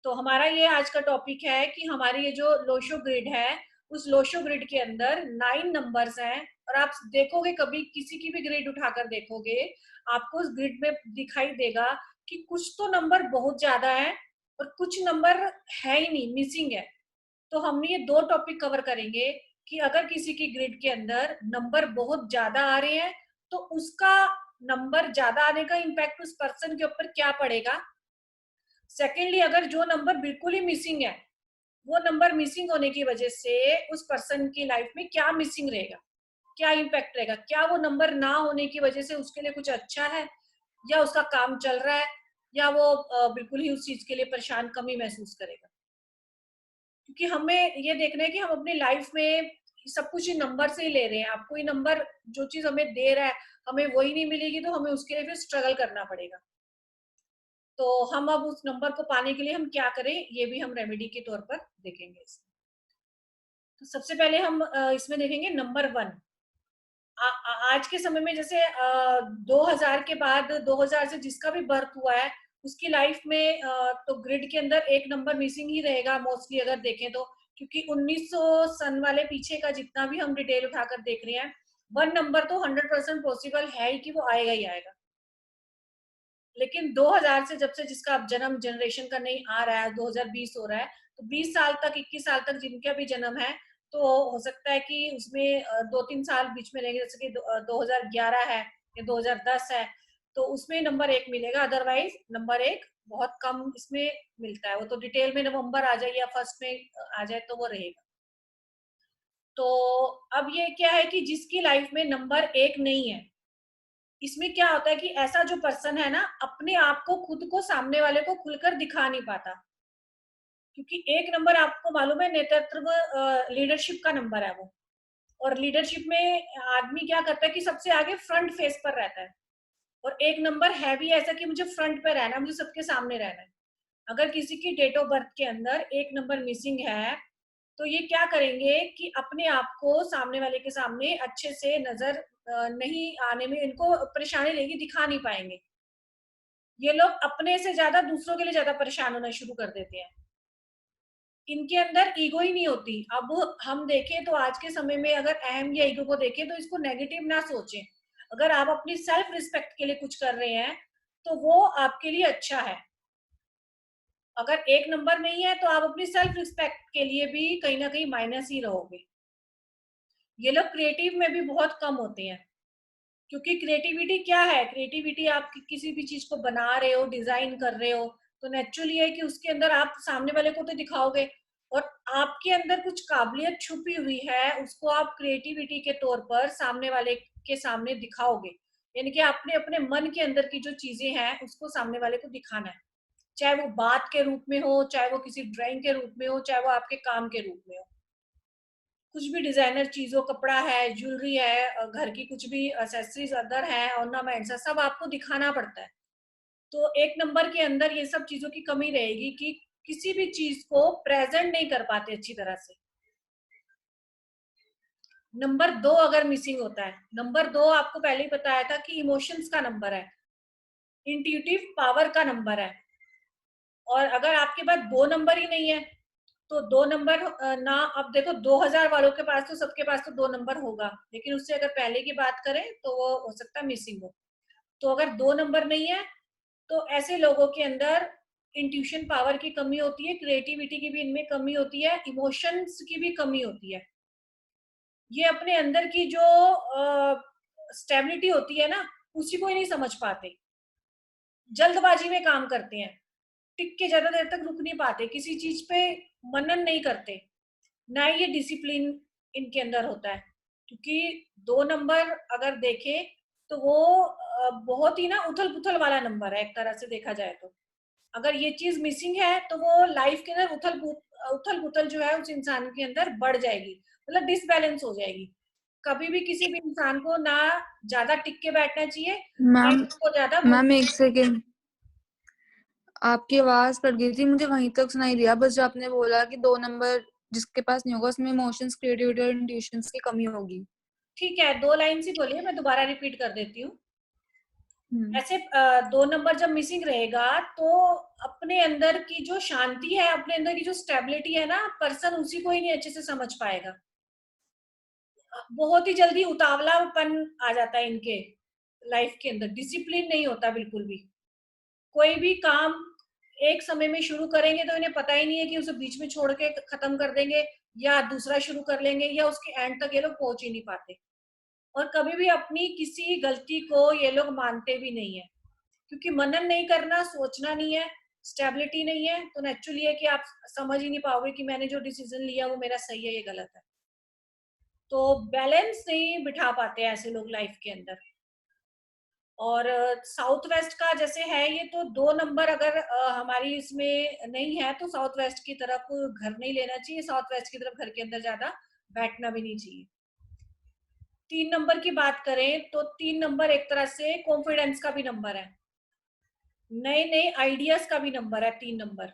तो हमारा ये आज का टॉपिक है कि हमारी ये जो लोशो ग्रिड है, उस लोशो ग्रिड के अंदर 9 नंबर्स हैं। और आप देखोगे, कभी किसी की भी ग्रिड उठाकर देखोगे, आपको उस ग्रिड में दिखाई देगा कि कुछ तो नंबर बहुत ज्यादा है और कुछ नंबर है ही नहीं, मिसिंग है। तो हम ये दो टॉपिक कवर करेंगे कि अगर किसी की ग्रिड के अंदर नंबर बहुत ज्यादा आ रहे हैं तो उसका नंबर ज्यादा आने का इम्पैक्ट उस पर्सन के ऊपर क्या पड़ेगा। सेकेंडली, अगर जो नंबर बिल्कुल ही मिसिंग है, वो नंबर मिसिंग होने की वजह से उस पर्सन की लाइफ में क्या मिसिंग रहेगा, क्या इम्पैक्ट रहेगा, क्या वो नंबर ना होने की वजह से उसके लिए कुछ अच्छा है, या उसका काम चल रहा है, या वो बिल्कुल ही उस चीज के लिए परेशान, कमी महसूस करेगा। क्योंकि हमें ये देखना है कि हम अपनी लाइफ में सब कुछ ही नंबर से ही ले रहे हैं। आपको ये नंबर, जो चीज हमें दे रहा है, हमें वही नहीं मिलेगी तो हमें उसके लिए फिर स्ट्रगल करना पड़ेगा। तो हम अब उस नंबर को पाने के लिए हम क्या करें, ये भी हम रेमेडी के तौर पर देखेंगे इसमें। तो सबसे पहले हम इसमें देखेंगे नंबर 1। आज के समय में जैसे 2000 के बाद, 2000 से जिसका भी बर्थ हुआ है उसकी लाइफ में तो ग्रिड के अंदर एक नंबर मिसिंग ही रहेगा मोस्टली, अगर देखें तो। क्योंकि 1900 सन वाले पीछे का जितना भी हम डिटेल उठाकर देख रहे हैं, 1 नंबर तो 100% पॉसिबल है ही कि वो आएगा ही आएगा। लेकिन 2000 से जब से जिसका अब जन्म जनरेशन का नहीं आ रहा है, 2020 हो रहा है, तो 20 साल तक, 21 साल तक जिनका भी जन्म है, तो हो सकता है कि उसमें 2-3 साल बीच में रहेंगे। जैसे कि 2011 है या 2010 है, तो उसमें नंबर 1 मिलेगा। अदरवाइज नंबर 1 बहुत कम इसमें मिलता है। वो तो डिटेल में नवंबर आ जाए या फर्स्ट में आ जाए तो वो रहेगा। तो अब ये क्या है कि जिसकी लाइफ में नंबर 1 नहीं है, इसमें क्या होता है कि ऐसा जो पर्सन है ना, अपने आप को, खुद को सामने वाले को खुलकर दिखा नहीं पाता। क्योंकि 1 नंबर आपको मालूम है नेतृत्व, लीडरशिप का नंबर है वो। और लीडरशिप में आदमी क्या करता है कि सबसे आगे फ्रंट फेस पर रहता है। और 1 नंबर है भी ऐसा कि मुझे फ्रंट पे रहना है, मुझे सबके सामने रहना है। अगर किसी की डेट ऑफ बर्थ के अंदर 1 नंबर मिसिंग है, तो ये क्या करेंगे कि अपने आप को सामने वाले के सामने अच्छे से नजर नहीं आने में इनको परेशानी लेगी, दिखा नहीं पाएंगे। ये लोग अपने से ज्यादा दूसरों के लिए ज्यादा परेशान होना शुरू कर देते हैं। इनके अंदर ईगो ही नहीं होती। अब हम देखें तो आज के समय में अगर अहम या ईगो को देखें तो इसको नेगेटिव ना सोचें। अगर आप अपनी सेल्फ रिस्पेक्ट के लिए कुछ कर रहे हैं तो वो आपके लिए अच्छा है। अगर 1 नंबर नहीं है तो आप अपनी सेल्फ रिस्पेक्ट के लिए भी कहीं ना कहीं माइनस ही रहोगे। ये लोग क्रिएटिव में भी बहुत कम होते हैं। क्योंकि क्रिएटिविटी क्या है, क्रिएटिविटी आप किसी भी चीज को बना रहे हो, डिजाइन कर रहे हो, तो नेचुरली है कि उसके अंदर आप सामने वाले को तो दिखाओगे। और आपके अंदर कुछ काबिलियत छुपी हुई है, उसको आप क्रिएटिविटी के तौर पर सामने वाले के सामने दिखाओगे। यानी कि आपने अपने मन के अंदर की जो चीजें हैं उसको सामने वाले को दिखाना है। चाहे वो बात के रूप में हो, चाहे वो किसी ड्राइंग के रूप में हो, चाहे वो आपके काम के रूप में हो। कुछ भी डिजाइनर चीजों, कपड़ा है, ज्वेलरी है, घर की कुछ भी एक्सेसरीज अदर है, ऑर्नामेंट्स है, सब आपको दिखाना पड़ता है। तो 1 नंबर के अंदर ये सब चीजों की कमी रहेगी कि किसी भी चीज को प्रेजेंट नहीं कर पाते अच्छी तरह से। नंबर 2 अगर मिसिंग होता है, नंबर 2 आपको पहले ही बताया था कि इमोशंस का नंबर है, इंट्यूटिव पावर का नंबर है। और अगर आपके पास 2 नंबर ही नहीं है तो 2 नंबर ना, अब देखो 2000 वालों के पास तो सबके पास तो 2 नंबर होगा, लेकिन उससे अगर पहले की बात करें तो वो हो सकता है मिसिंग हो। तो अगर 2 नंबर नहीं है तो ऐसे लोगों के अंदर इंट्यूशन पावर की कमी होती है, क्रिएटिविटी की भी इनमें कमी होती है, इमोशंस की भी कमी होती है। ये अपने अंदर की जो स्टेबिलिटी होती है ना, उसी को ही नहीं समझ पाते। जल्दबाजी में काम करते हैं, टिक के ज्यादा देर तक रुक नहीं पाते, किसी चीज पे मनन नहीं करते, ना ही ये डिसिप्लिन इनके अंदर होता है। क्योंकि 2 नंबर अगर देखें तो वो बहुत ही ना उथल पुथल वाला नंबर है, एक तरह से देखा जाए तो। अगर ये चीज मिसिंग है तो वो लाइफ के अंदर उथल पुथल जो है उस इंसान के अंदर बढ़ जाएगी, मतलब डिसबैलेंस हो जाएगी। कभी भी किसी भी इंसान को ना ज्यादा टिक के बैठना चाहिए, ना ही मैम उसको ज्यादा मैम एक सेकेंड, आपकी आवाज कट गई थी, मुझे वहीं तक सुनाई दिया बस जो आपने बोला कि 2 नंबर जिसके पास नहीं होगा उसमें इमोशंस, क्रिएटिविटी और इंट्यूशंस की कमी होगी। ठीक है, 2 लाइन ही बोलिए, मैं दोबारा रिपीट कर देती हूँ। ऐसे 2 नंबर जब मिसिंग रहेगा तो अपने अंदर की जो शांति है, अपने अंदर की जो स्टेबिलिटी है ना, पर्सन उसी को ही नहीं अच्छे से समझ पाएगा। बहुत ही जल्दी उतावलापन आ जाता है इनके लाइफ के अंदर, डिसिप्लिन नहीं होता बिल्कुल भी। कोई भी काम एक समय में शुरू करेंगे तो इन्हें पता ही नहीं है कि उसे बीच में छोड़ के खत्म कर देंगे या दूसरा शुरू कर लेंगे, या उसके एंड तक ये लोग पहुंच ही नहीं पाते। और कभी भी अपनी किसी गलती को ये लोग मानते भी नहीं है, क्योंकि मनन नहीं करना, सोचना नहीं है, स्टेबिलिटी नहीं है, तो नेचुरली है कि आप समझ ही नहीं पाओगे कि मैंने जो डिसीजन लिया वो मेरा सही है या गलत है। तो बैलेंस नहीं बिठा पाते ऐसे लोग लाइफ के अंदर। और साउथ वेस्ट का जैसे है ये, तो 2 नंबर अगर हमारी इसमें नहीं है तो साउथ वेस्ट की तरफ घर नहीं लेना चाहिए, साउथ वेस्ट की तरफ घर के अंदर ज्यादा बैठना भी नहीं चाहिए। 3 नंबर की बात करें तो 3 नंबर एक तरह से कॉन्फिडेंस का भी नंबर है, नए नए आइडियाज का भी नंबर है 3 नंबर।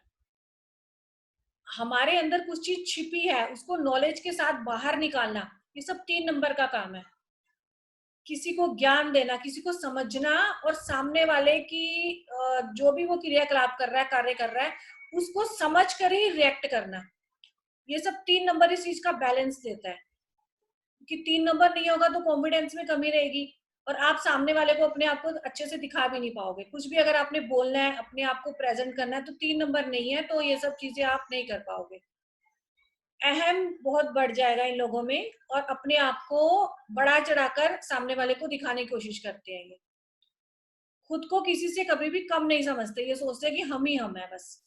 हमारे अंदर कुछ चीज छिपी है, उसको नॉलेज के साथ बाहर निकालना, ये सब 3 नंबर का काम है। किसी को ज्ञान देना, किसी को समझना, और सामने वाले की जो भी वो क्रियाकलाप कर रहा है, कार्य कर रहा है, उसको समझ कर ही रिएक्ट करना। ये सब 3 नंबर इस चीज का बैलेंस देता है। कि 3 नंबर नहीं होगा तो कॉन्फिडेंस में कमी रहेगी, और आप सामने वाले को अपने आप को अच्छे से दिखा भी नहीं पाओगे। कुछ भी अगर आपने बोलना है, अपने आप को प्रेजेंट करना है, तो 3 नंबर नहीं है तो ये सब चीजें आप नहीं कर पाओगे। अहम बहुत बढ़ जाएगा इन लोगों में, और अपने आप को बढ़ा चढ़ाकर सामने वाले को दिखाने की कोशिश करते हैं ये। खुद को किसी से कभी भी कम नहीं समझते, ये सोचते हैं कि हम ही हम है बस।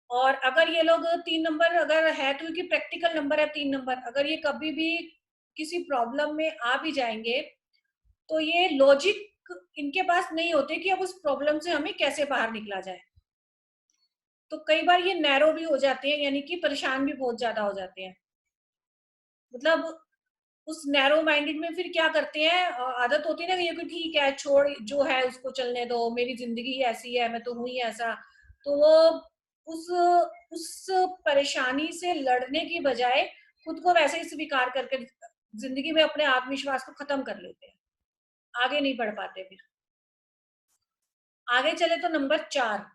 और अगर ये लोग 3 नंबर अगर है, तो क्योंकि प्रैक्टिकल नंबर है 3 नंबर, अगर ये कभी भी किसी प्रॉब्लम में आ भी जाएंगे तो ये लॉजिक इनके पास नहीं होते कि अब उस प्रॉब्लम से हमें कैसे बाहर निकला जाए। तो कई बार ये नैरो भी हो जाते हैं, यानी कि परेशान भी बहुत ज्यादा हो जाते हैं। मतलब उस नैरो माइंडेड में फिर क्या करते हैं, आदत होती है ना कि ये ठीक है, छोड़ जो है उसको चलने दो, मेरी जिंदगी ही ऐसी है, मैं तो हूं ही ऐसा। तो वो उस उस परेशानी से लड़ने की बजाय खुद को वैसे ही स्वीकार करके जिंदगी में अपने आत्मविश्वास को खत्म कर लेते हैं, आगे नहीं बढ़ पाते फिर। आगे चले तो नंबर 4,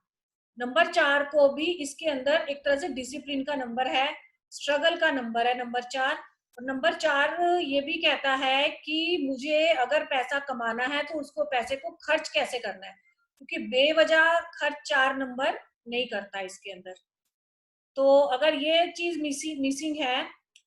नंबर 4 को भी इसके अंदर एक तरह से डिसिप्लिन का नंबर है, स्ट्रगल का नंबर है नंबर 4। और नंबर 4 ये भी कहता है कि मुझे अगर पैसा कमाना है तो उसको पैसे को खर्च कैसे करना है, क्योंकि बेवजह खर्च 4 नंबर नहीं करता इसके अंदर। तो अगर ये चीज मिसिंग है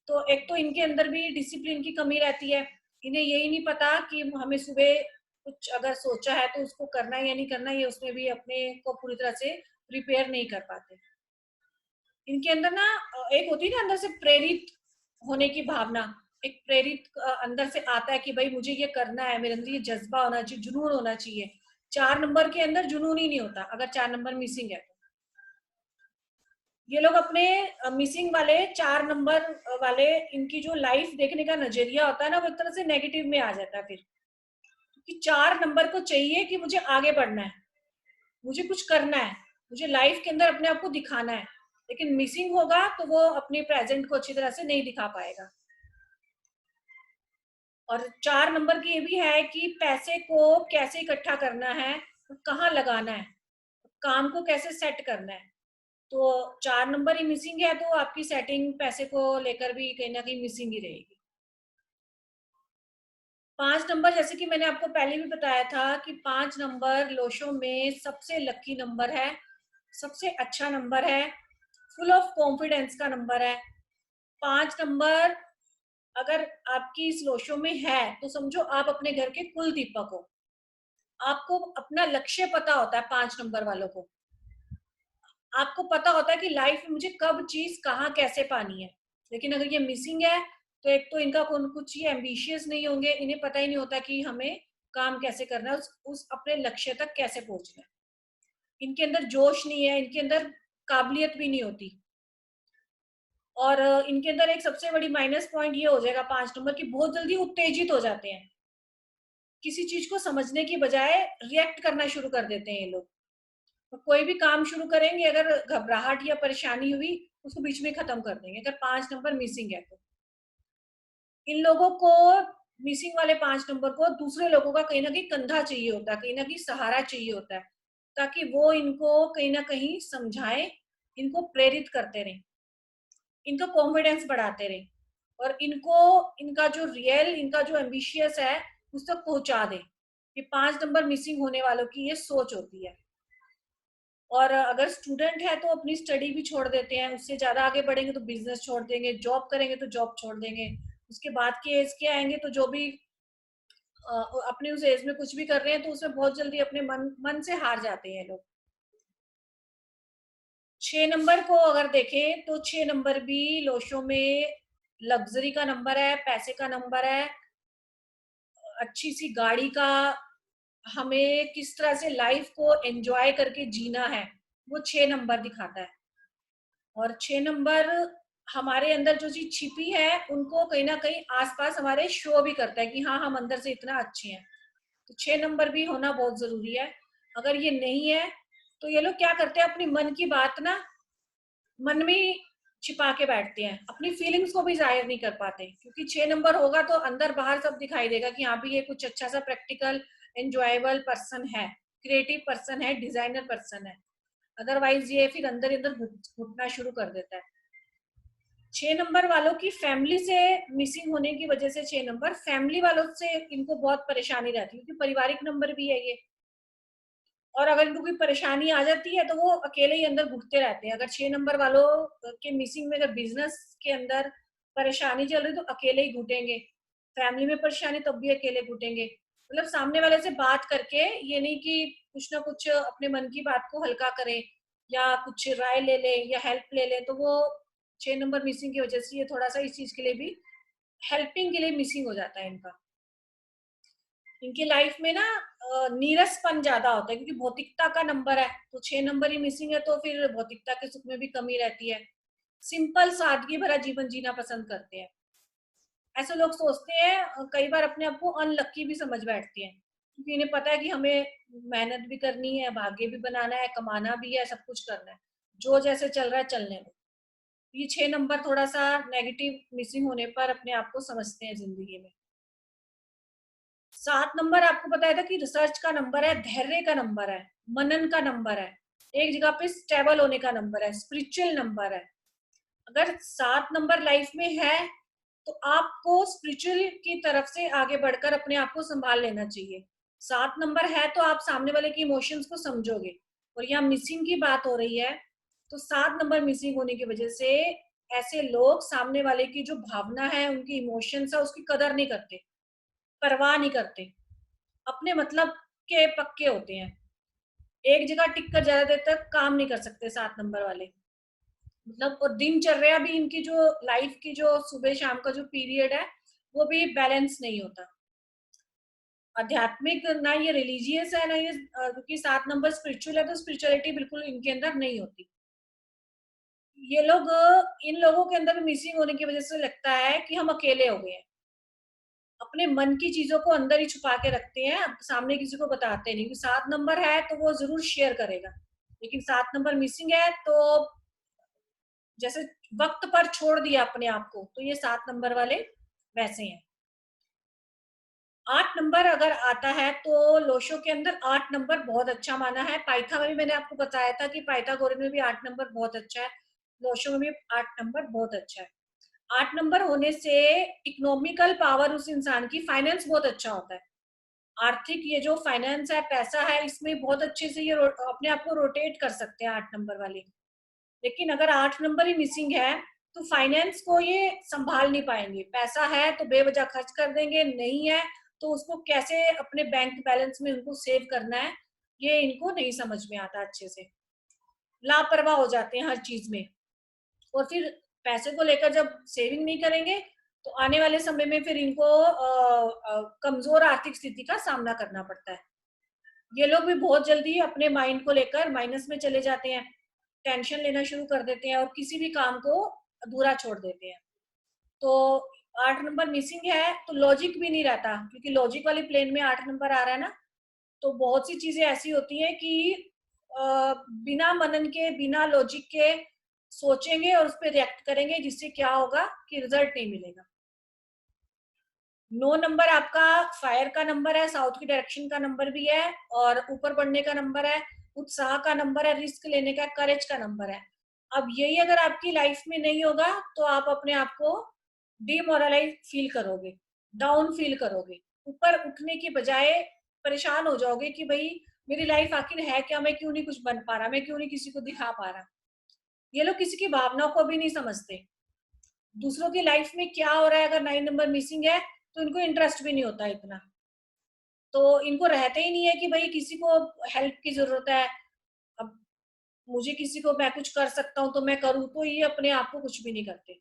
तो एक तो इनके अंदर भी डिसिप्लिन की कमी रहती है। इन्हें यही नहीं पता कि हमें सुबह कुछ अगर सोचा है तो उसको करना है या नहीं करना, ये उसमें भी अपने को पूरी तरह से प्रिपेयर नहीं कर पाते। इनके अंदर ना एक होती है ना अंदर से प्रेरित होने की भावना, एक प्रेरित अंदर से आता है कि भाई मुझे ये करना है, मेरे अंदर ये जज्बा होना चाहिए, जुनून होना चाहिए। 4 नंबर के अंदर जुनून ही नहीं होता अगर 4 नंबर मिसिंग है तो। ये लोग अपने मिसिंग वाले 4 नंबर वाले, इनकी जो लाइफ देखने का नजरिया होता है ना, वो एक तरह से नेगेटिव में आ जाता है फिर। कि 4 नंबर को चाहिए कि मुझे आगे बढ़ना है, मुझे कुछ करना है, मुझे लाइफ के अंदर अपने आप को दिखाना है। लेकिन मिसिंग होगा तो वो अपने प्रेजेंट को अच्छी तरह से नहीं दिखा पाएगा। और 4 नंबर की ये भी है कि पैसे को कैसे इकट्ठा करना है, कहाँ लगाना है, काम को कैसे सेट करना है। तो 4 नंबर ही मिसिंग है तो आपकी सेटिंग पैसे को लेकर भी कहीं ना कहीं मिसिंग ही रहेगी। 5 नंबर, जैसे कि मैंने आपको पहले भी बताया था कि 5 नंबर लोशो में सबसे लकी नंबर है, सबसे अच्छा नंबर है, फुल ऑफ कॉन्फिडेंस का नंबर है। 5 नंबर अगर आपकी इस लोशो में है तो समझो आप अपने घर के कुल दीपक हो। आपको अपना लक्ष्य पता होता है 5 नंबर वालों को। आपको पता होता है कि लाइफ में मुझे कब चीज कहाँ कैसे पानी है। लेकिन अगर ये मिसिंग है तो एक तो इनका कुछ ये एम्बिशियस नहीं होंगे, इन्हें पता ही नहीं होता कि हमें काम कैसे करना है, उस अपने लक्ष्य तक कैसे पहुंचना है। इनके अंदर जोश नहीं है, इनके अंदर काबिलियत भी नहीं होती। और इनके अंदर एक सबसे बड़ी माइनस पॉइंट ये हो जाएगा 5 नंबर की, बहुत जल्दी उत्तेजित हो जाते हैं। किसी चीज को समझने की बजाय रिएक्ट करना शुरू कर देते हैं ये लोग। तो कोई भी काम शुरू करेंगे, अगर घबराहट या परेशानी हुई उसको बीच में खत्म कर देंगे अगर 5 नंबर मिसिंग है तो। इन लोगों को मिसिंग वाले 5 नंबर को दूसरे लोगों का कहीं ना कहीं कंधा चाहिए होता है, कहीं ना कहीं सहारा चाहिए होता है, ताकि वो इनको कहीं ना कहीं समझाए, इनको प्रेरित करते रहे, इनका कॉन्फिडेंस बढ़ाते रहे, और इनको इनका जो रियल, इनका जो एम्बिशियस है उस तक पहुंचा दे। ये 5 नंबर मिसिंग होने वालों की ये सोच होती है। और अगर स्टूडेंट है तो अपनी स्टडी भी छोड़ देते हैं, उससे ज्यादा आगे बढ़ेंगे तो बिजनेस छोड़ देंगे, जॉब करेंगे तो जॉब छोड़ देंगे, उसके बाद के एज के आएंगे तो जो भी अपने उस एज में कुछ भी कर रहे हैं तो उसमें बहुत जल्दी अपने मन से हार जाते हैं लोग। 6 नंबर को अगर देखें तो 6 नंबर भी लोशो में लग्जरी का नंबर है, पैसे का नंबर है, अच्छी सी गाड़ी का, हमें किस तरह से लाइफ को एंजॉय करके जीना है वो 6 नंबर दिखाता है। और 6 नंबर हमारे अंदर जो चीज छिपी है उनको कहीं ना कहीं आसपास हमारे शो भी करता है कि हाँ हम अंदर से इतना अच्छे हैं। तो 6 नंबर भी होना बहुत जरूरी है। अगर ये नहीं है तो ये लोग क्या करते हैं, अपनी मन की बात ना मन में छिपा के बैठते हैं, अपनी फीलिंग्स को भी जाहिर नहीं कर पाते, क्योंकि 6 नंबर होगा तो अंदर बाहर सब दिखाई देगा कि हाँ भी ये कुछ अच्छा सा प्रैक्टिकल एंजॉयबल पर्सन है, क्रिएटिव पर्सन है, डिजाइनर पर्सन है। अदरवाइज ये फिर अंदर अंदर घुटना शुरू कर देता है। 6 नंबर वालों की फैमिली से मिसिंग होने की वजह से 6 नंबर फैमिली वालों से इनको बहुत परेशानी रहती है, क्योंकि पारिवारिक नंबर भी है ये। और अगर इनको कोई परेशानी आ जाती है तो वो अकेले ही अंदर घुटते रहते हैं। अगर 6 नंबर वालों के मिसिंग में अगर बिजनेस के अंदर परेशानी चल रही तो अकेले ही घुटेंगे, फैमिली में परेशानी तब भी अकेले घुटेंगे। मतलब सामने वाले से बात करके, ये नहीं कि कुछ ना कुछ अपने मन की बात को हल्का करें या कुछ राय ले ले या हेल्प ले ले, तो वो 6 नंबर मिसिंग की वजह से ये थोड़ा सा इस चीज के लिए भी हेल्पिंग के लिए मिसिंग हो जाता है इनका। इनकी लाइफ में ना नीरसपन ज्यादा होता है, क्योंकि भौतिकता का नंबर है तो 6 नंबर ही मिसिंग है, तो फिर भौतिकता के सुख में भी कमी रहती है। सिंपल सादगी भरा जीवन जीना पसंद करते हैं। ऐसे लोग सोचते हैं, कई बार अपने आप को अनलक्की भी समझ बैठते हैं, क्योंकि इन्हें पता है कि हमें मेहनत भी करनी है, भाग्य भी बनाना है, कमाना भी है, सब कुछ करना है, जो जैसे चल रहा है चलने दो। ये 6 नंबर थोड़ा सा नेगेटिव मिसिंग होने पर अपने आप को समझते हैं जिंदगी में। 7 नंबर आपको बताया था कि रिसर्च का नंबर है, धैर्य का नंबर है, मनन का नंबर है, एक जगह पे स्टेबल होने का नंबर है, स्पिरिचुअल नंबर है। अगर 7 नंबर लाइफ में है तो आपको स्पिरिचुअल की तरफ से आगे बढ़कर अपने आप को संभाल लेना चाहिए। 7 नंबर है तो आप सामने वाले की इमोशंस को समझोगे। और यहाँ मिसिंग की बात हो रही है, तो 7 नंबर मिसिंग होने की वजह से ऐसे लोग सामने वाले की जो भावना है, उनकी इमोशंस है, उसकी कदर नहीं करते, परवाह नहीं करते, अपने मतलब के पक्के होते हैं। एक जगह टिक कर ज्यादा देर तक काम नहीं कर सकते 7 नंबर वाले। मतलब और दिनचर्या भी इनकी, जो लाइफ की जो सुबह शाम का जो पीरियड है वो भी बैलेंस नहीं होता। आध्यात्मिक ना ये रिलीजियस है ना ये, क्योंकि 7 नंबर स्पिरिचुअल है तो स्पिरिचुअलिटी बिल्कुल इनके अंदर नहीं होती। ये लोग, इन लोगों के अंदर भी मिसिंग होने की वजह से लगता है कि हम अकेले हो गए हैं, अपने मन की चीजों को अंदर ही छुपा के रखते हैं, सामने किसी को बताते नहीं। 7 नंबर है तो वो जरूर शेयर करेगा, लेकिन 7 नंबर मिसिंग है तो जैसे वक्त पर छोड़ दिया अपने आप को, तो ये 7 नंबर वाले वैसे हैं। 8 नंबर अगर आता है तो लोशो के अंदर 8 नंबर बहुत अच्छा माना है। पाइथा में भी मैंने आपको बताया था कि पाइथागोरस में भी 8 नंबर बहुत अच्छा है, लोशो में भी 8 नंबर बहुत अच्छा है। 8 नंबर होने से इकोनॉमिकल पावर उस इंसान की, फाइनेंस बहुत अच्छा होता है। आर्थिक ये जो फाइनेंस है, पैसा है, इसमें बहुत अच्छे से ये अपने आप को रोटेट कर सकते हैं 8 नंबर वाले। लेकिन अगर 8 नंबर ही मिसिंग है तो फाइनेंस को ये संभाल नहीं पाएंगे। पैसा है तो बेवजह खर्च कर देंगे, नहीं है तो उसको कैसे अपने बैंक बैलेंस में उनको सेव करना है, ये इनको नहीं समझ में आता अच्छे से। लापरवाह हो जाते हैं हर चीज में। और फिर पैसे को लेकर जब सेविंग नहीं करेंगे तो आने वाले समय में फिर इनको कमजोर आर्थिक स्थिति का सामना करना पड़ता है। ये लोग भी बहुत जल्दी अपने माइंड को लेकर माइनस में चले जाते हैं, टेंशन लेना शुरू कर देते हैं और किसी भी काम को अधूरा छोड़ देते हैं। तो 8 नंबर मिसिंग है तो लॉजिक भी नहीं रहता, क्योंकि लॉजिक वाली प्लेन में 8 नंबर आ रहा है ना, तो बहुत सी चीजें ऐसी होती हैं कि बिना मनन के, बिना लॉजिक के सोचेंगे और उस पर रिएक्ट करेंगे, जिससे क्या होगा कि रिजल्ट नहीं मिलेगा। 9 नंबर आपका फायर का नंबर है, साउथ की डायरेक्शन का नंबर भी है, और ऊपर बढ़ने का नंबर है, उत्साह का नंबर है, रिस्क लेने का, करेज का नंबर है। अब यही अगर आपकी लाइफ में नहीं होगा तो आप अपने आप को डिमोरलाइज फील करोगे, डाउन फील करोगे, ऊपर उठने की बजाय परेशान हो जाओगे कि भाई मेरी लाइफ आखिर है क्या, मैं क्यों नहीं कुछ बन पा रहा, मैं क्यों नहीं किसी को दिखा पा रहा। ये लोग किसी की भावनाओं को भी नहीं समझते, दूसरों की लाइफ में क्या हो रहा है। अगर 9 नंबर मिसिंग है तो इनको इंटरेस्ट भी नहीं होता इतना, तो इनको रहते ही नहीं है कि भाई किसी को हेल्प की जरूरत है, अब मुझे किसी को मैं कुछ कर सकता हूँ तो मैं करूँ, तो ये अपने आप को कुछ भी नहीं करते,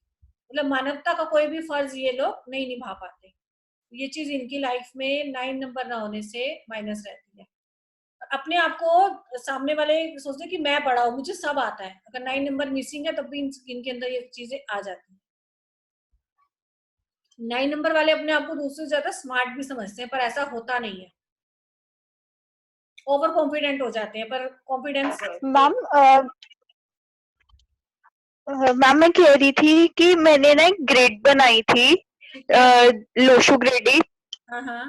मतलब मानवता का कोई भी फर्ज ये लोग नहीं निभा पाते। ये चीज इनकी लाइफ में 9 नंबर ना होने से माइनस रहती है। अपने आप को सामने वाले सोचते कि मैं बड़ा हूँ, मुझे सब आता है, अगर 9 नंबर मिसिंग है तब भी इनके अंदर ये चीजें आ जाती है। 9 नंबर वाले अपने आप को दूसरे से ज्यादा स्मार्ट भी समझते हैं, पर ऐसा होता नहीं है, ओवर कॉन्फिडेंट हो जाते हैं, पर कॉन्फिडेंस। मैम मैम मैं कह रही थी कि मैंने ना एक ग्रेड बनाई थी, ठीक है। लोशो ग्रेडी। हाँ हाँ।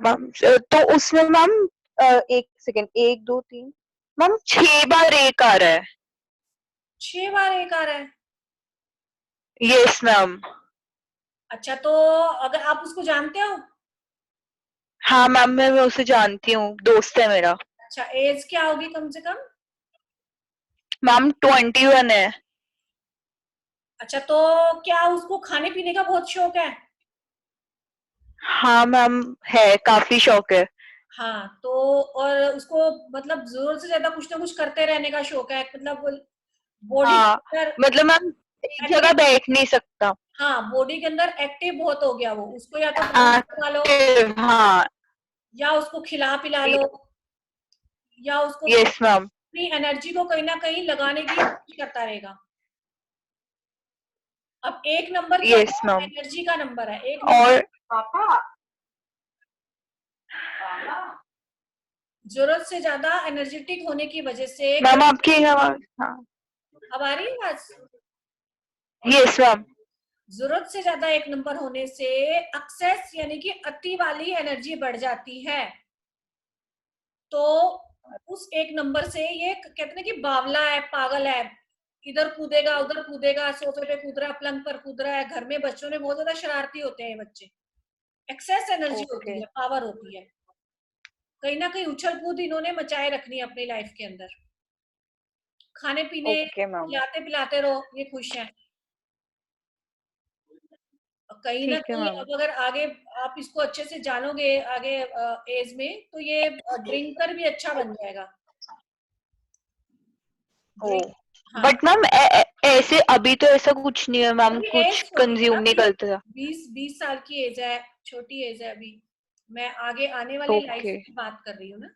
मैम तो उसमें मैम एक सेकेंड, 1 2 3 मैम 6 बार एक आ रहा है। 6 बार एक आ रहा है? Yes ma'am. अच्छा, तो अगर आप उसको जानते हो? हाँ मैम मैं उसे जानती हूँ, दोस्त है मेरा। अच्छा, एज क्या होगी कम से कम? मैम 21 है। अच्छा, तो क्या उसको खाने पीने का बहुत शौक है? हाँ मैम है, काफी शौक है। हाँ, तो और उसको मतलब जरूरत से ज्यादा कुछ ना कुछ करते रहने का शौक है, मतलब बॉडी हाँ के अंदर मतलब मैम एक जगह एक्टिव। बैठ नहीं सकता। हाँ, बॉडी के अंदर एक्टिव बहुत हो गया वो, उसको या तो डांस करवा लो, एक्टिव, हाँ। या उसको खिला पिला लो, या उसको यस मैम। अपनी एनर्जी को कहीं ना कहीं लगाने की कोशिश करता रहेगा। अब 1 नंबर क्या यस है? मैम। एनर्जी का नंबर है, 1 और नंबर जरूरत से ज्यादा एनर्जेटिक होने की वजह से मैम आपकी आवाज, हाँ। अब आ रही है आवाज? Yes ma'am. जरूरत से ज्यादा 1 नंबर होने से एक्सेस यानी कि अति वाली एनर्जी बढ़ जाती है, तो उस 1 नंबर से ये कहते हैं कि बावला है, पागल है, इधर कूदेगा उधर कूदेगा, सोफे पे कूद रहा है, पलंग पर कूद रहा है, घर में बच्चों में बहुत ज्यादा शरारती होते हैं बच्चे। एक्सेस एनर्जी ओके होती है, पावर होती है, कहीं ना कहीं उछल कूद इन्होंने मचाए रखनी है अपनी लाइफ के अंदर। खाने पीने ओके मैम। खिलाते पिलाते रहो, ये खुश है। कहीं ना ठीक है कहीं मैम। अब अगर आगे आप इसको अच्छे से जानोगे आगे एज में, तो ये ड्रिंकर भी अच्छा बन जाएगा। ओ ड्रिंक, हाँ। बट मैम ऐसे अभी तो ऐसा कुछ नहीं है मैम, अभी कुछ एज छोटी है कंज्यूम ना, नहीं करता। 20 साल की एज है, छोटी एज है अभी। मैं आगे आने वाली लाइफ ओके। की बात कर रही हूँ ना।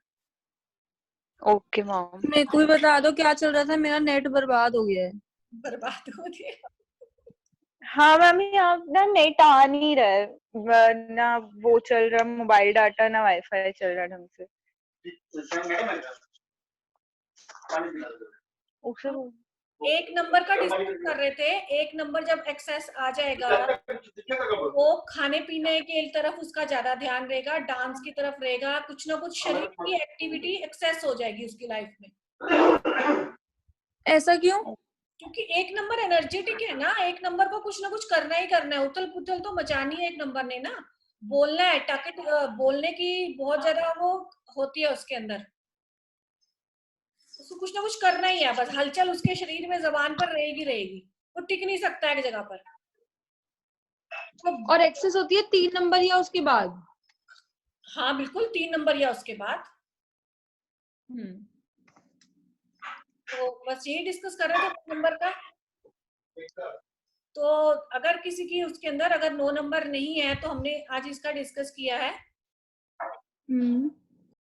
Okay ma'am. मेरे को भी बता दो क्या चल रहा था, मेरा नेट बर्बाद हो गया है। बर्बाद हो गया? हाँ मैम यहाँ ना नेट आ नहीं रहा है, ना वो चल रहा मोबाइल डाटा, ना वाईफाई चल रहा ढंग से। उसे 1 नंबर का डिस्कस कर रहे थे, 1 नंबर जब एक्सेस आ जाएगा तो वो खाने पीने की तरफ उसका ज्यादा ध्यान रहेगा, डांस की तरफ रहेगा, कुछ ना कुछ शरीर की एक्टिविटी एक्सेस हो जाएगी उसकी लाइफ में। ऐसा क्यों? क्योंकि 1 नंबर एनर्जेटिक है ना, 1 नंबर को कुछ ना कुछ करना ही करना है, उथल पुथल तो मचानी है 1 नंबर ने ना, बोलना है, टाके बोलने की बहुत ज्यादा वो होती है उसके अंदर, उसको कुछ ना कुछ करना ही है, बस हलचल उसके शरीर में जबान पर रहेगी रहेगी, वो टिक नहीं सकता एक जगह पर। तो और एक्सेस होती है 3 नंबर या उसके बाद? हाँ बिल्कुल, 3 नंबर या उसके बाद। हम्म। तो बस यही डिस्कस कर रहे थे 9 नंबर का। तो अगर किसी की उसके अंदर अगर 9 नंबर नहीं है तो हमने आज इसका डिस्कस किया है।